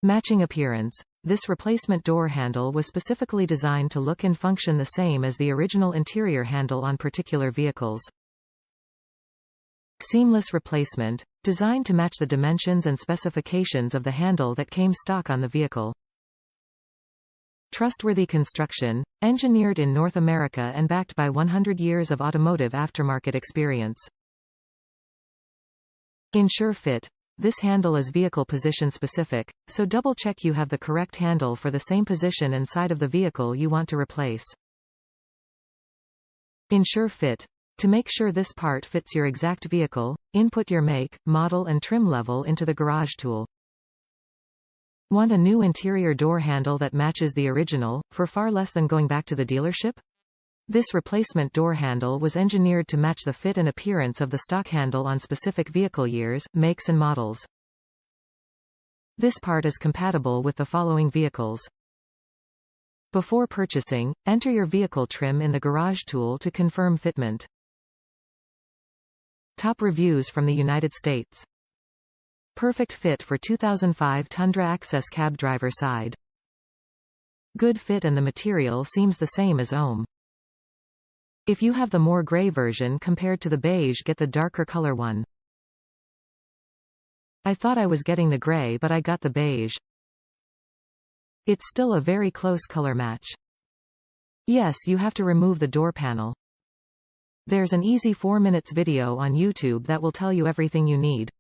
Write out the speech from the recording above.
Matching appearance. This replacement door handle was specifically designed to look and function the same as the original interior handle on particular vehicles. Seamless replacement. Designed to match the dimensions and specifications of the handle that came stock on the vehicle. Trustworthy construction. Engineered in North America and backed by 100 years of automotive aftermarket experience. Ensure fit. This handle is vehicle position specific, so double-check you have the correct handle for the same position and side of the vehicle you want to replace. Ensure fit. To make sure this part fits your exact vehicle, input your make, model and trim level into the garage tool. Want a new interior door handle that matches the original, for far less than going back to the dealership? This replacement door handle was engineered to match the fit and appearance of the stock handle on specific vehicle years, makes and models. This part is compatible with the following vehicles. Before purchasing, enter your vehicle trim in the garage tool to confirm fitment. Top reviews from the United States. Perfect fit for 2005 Tundra Access cab driver side. Good fit and the material seems the same as ohm. If you have the more gray version compared to the beige, get the darker color one. I thought I was getting the gray but I got the beige. It's still a very close color match. Yes, you have to remove the door panel. There's an easy 4 minutes video on YouTube that will tell you everything you need.